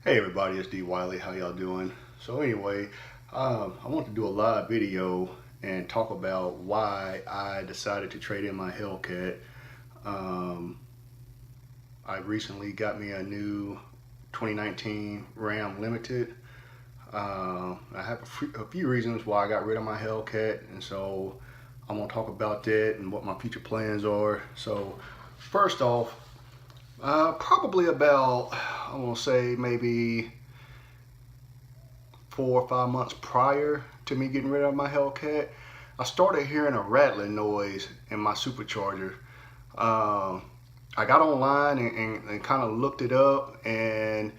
Hey everybody, it's D Wiley. How y'all doing? So anyway, I want to do a live video and talk about why I decided to trade in my Hellcat. Um, I recently got me a new 2019 Ram Limited. I have a few reasons why I got rid of my Hellcat, and so I'm gonna talk about that and what my future plans are. So first off, probably about I want to say maybe 4 or 5 months prior to me getting rid of my Hellcat, I started hearing a rattling noise in my supercharger. Um, I got online and kind of looked it up, and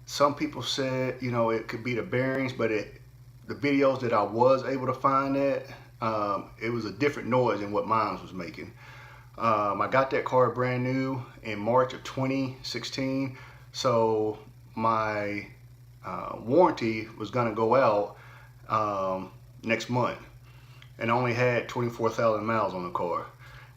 some people said, it could be the bearings, but the videos that I was able to find it was a different noise than what mine was making. I got that car brand new in March of 2016, so my warranty was going to go out next month, and I only had 24,000 miles on the car.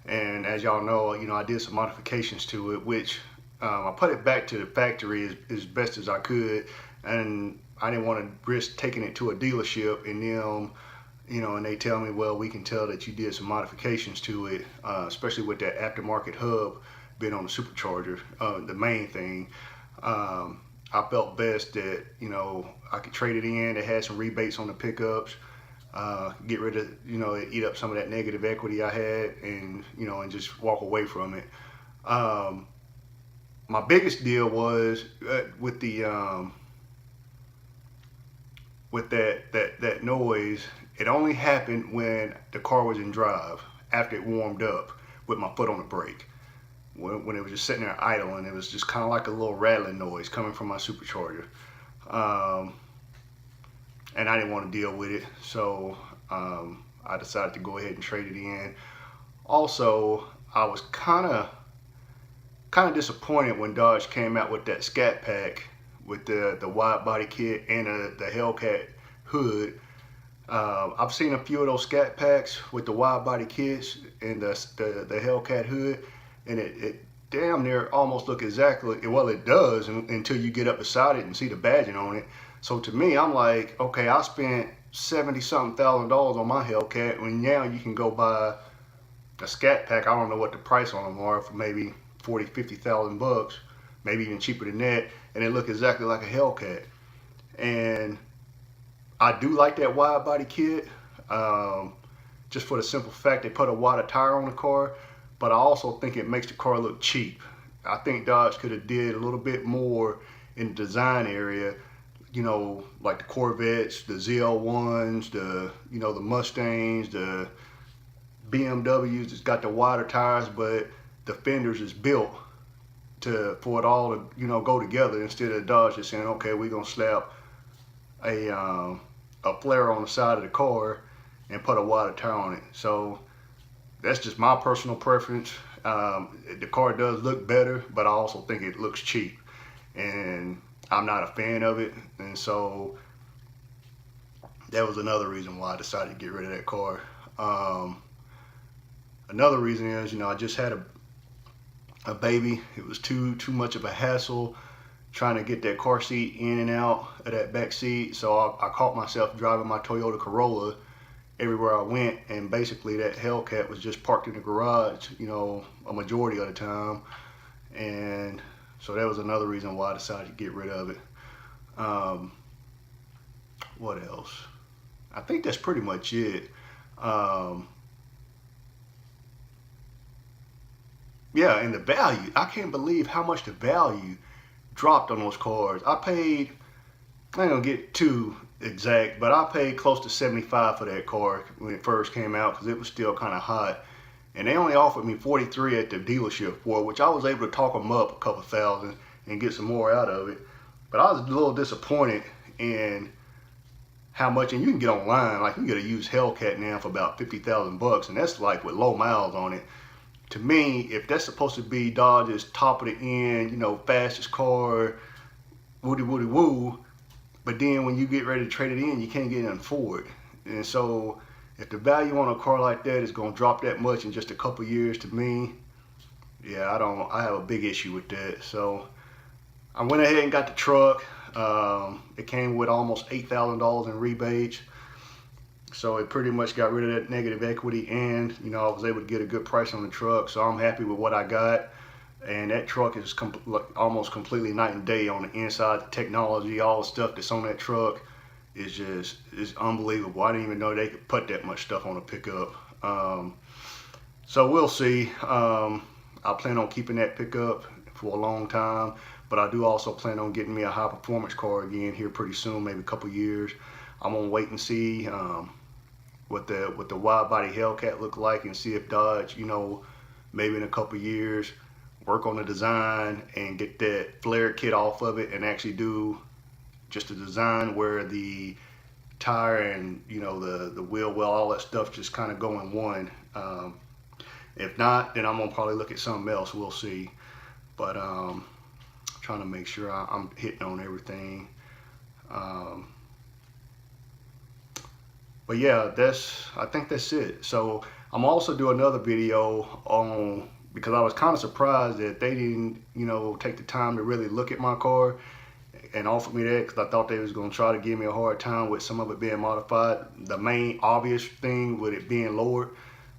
And as y'all know, I did some modifications to it, which I put it back to the factory as best as I could, and I didn't want to risk taking it to a dealership and them, and they tell me, well, we can tell that you did some modifications to it, especially with that aftermarket hub being on the supercharger, the main thing. I felt best that, I could trade it in. It had some rebates on the pickups, get rid of, eat up some of that negative equity I had, and just walk away from it. My biggest deal was with the with that noise. It only happened when the car was in drive, after it warmed up with my foot on the brake. When it was just sitting there idle, and it was just kind of like a little rattling noise coming from my supercharger. Um, and I didn't want to deal with it, so I decided to go ahead and trade it in. Also, I was kind of disappointed when Dodge came out with that Scat Pack with the wide body kit and the Hellcat hood. I've seen a few of those Scat Packs with the wide body kits and the Hellcat hood, and it damn near almost look exactly, well, it does until you get up beside it and see the badging on it. So to me, I'm like, okay, I spent 70 something thousand dollars on my Hellcat, and now you can go buy a Scat Pack. I don't know what the price on them are, for maybe 40, 50,000 bucks, maybe even cheaper than that, and it look exactly like a Hellcat. And I do like that wide body kit, just for the simple fact they put a wider tire on the car, but I also think it makes the car look cheap. I think Dodge could have did a little bit more in the design area, like the Corvettes, the ZL1s, the Mustangs, the BMWs that's got the wider tires, but the fenders is built for it all to go together, instead of Dodge just saying, okay, we're gonna slap a flare on the side of the car and put a wider tire on it. So that's just my personal preference. The car does look better, but I also think it looks cheap, and I'm not a fan of it. And so that was another reason why I decided to get rid of that car. Another reason is, I just had a baby. It was too much of a hassle trying to get that car seat in and out of that back seat. So I caught myself driving my Toyota Corolla everywhere I went, and basically that Hellcat was just parked in the garage, a majority of the time. And so that was another reason why I decided to get rid of it. What else? I think that's pretty much it. Yeah, and the value, I can't believe how much the value dropped on those cars. I ain't gonna get too exact, but I paid close to 75 for that car when it first came out, because it was still kind of hot. And they only offered me 43 at the dealership for it, which I was able to talk them up a couple thousand and get some more out of it. But I was a little disappointed in how much, and you can get online, like you can get a used Hellcat now for about 50,000 bucks, and that's like with low miles on it. To me, if that's supposed to be Dodge's top of the end, fastest car, woody woody woo, but then when you get ready to trade it in, you can't get nothing for it. And so if the value on a car like that is gonna drop that much in just a couple years, to me, yeah, I have a big issue with that. So I went ahead and got the truck. It came with almost $8,000 in rebates. So it pretty much got rid of that negative equity, and you know, I was able to get a good price on the truck. So I'm happy with what I got. And that truck is almost completely night and day on the inside. The technology, all the stuff that's on that truck is unbelievable. I didn't even know they could put that much stuff on a pickup. So we'll see. I plan on keeping that pickup for a long time, but I do also plan on getting me a high performance car again here pretty soon, maybe a couple years. I'm gonna wait and see what the wide body Hellcat look like, and see if Dodge, you know, maybe in a couple years, work on the design and get that flare kit off of it and actually do just a design where the tire and, you know, the wheel well, all that stuff just kind of go in one. If not, then I'm gonna probably look at something else. We'll see. But trying to make sure I'm hitting on everything. But yeah, I think that's it. So I'm also doing another video on, because I was kind of surprised that they didn't, you know, take the time to really look at my car and offer me that, because I thought they was going to try to give me a hard time with some of it being modified. The main obvious thing with it being lowered,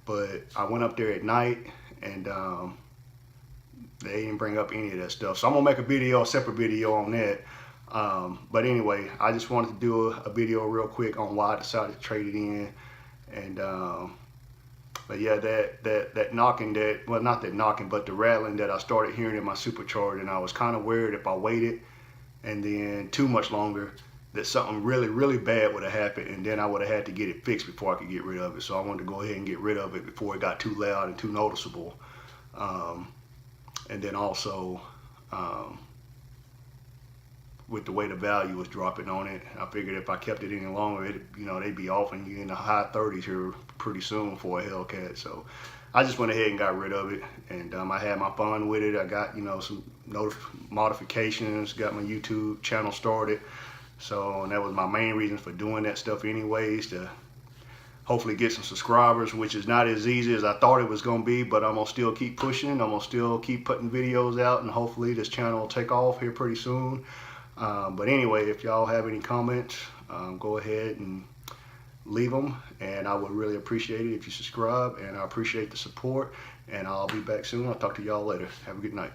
but I went up there at night and they didn't bring up any of that stuff. So I'm gonna make a separate video on that. But anyway, I just wanted to do a video real quick on why I decided to trade it in. And but yeah, that knocking, well, not that knocking, but the rattling that I started hearing in my supercharger, and I was kind of worried if I waited and then too much longer that something really bad would have happened, and then I would have had to get it fixed before I could get rid of it. So I wanted to go ahead and get rid of it before it got too loud and too noticeable. And then also with the way the value was dropping on it, I figured if I kept it any longer, you know, they'd be offering you in the high 30s here pretty soon for a Hellcat. So I just went ahead and got rid of it, and I had my fun with it. I got, you know, some modifications, got my YouTube channel started. So, and that was my main reason for doing that stuff anyways, to hopefully get some subscribers, which is not as easy as I thought it was going to be, but I'm going to still keep pushing. I'm going to still keep putting videos out, and hopefully this channel will take off here pretty soon. But anyway, if y'all have any comments, go ahead and leave them, and I would really appreciate it if you subscribe, and I appreciate the support, and I'll be back soon. I'll talk to y'all later. Have a good night.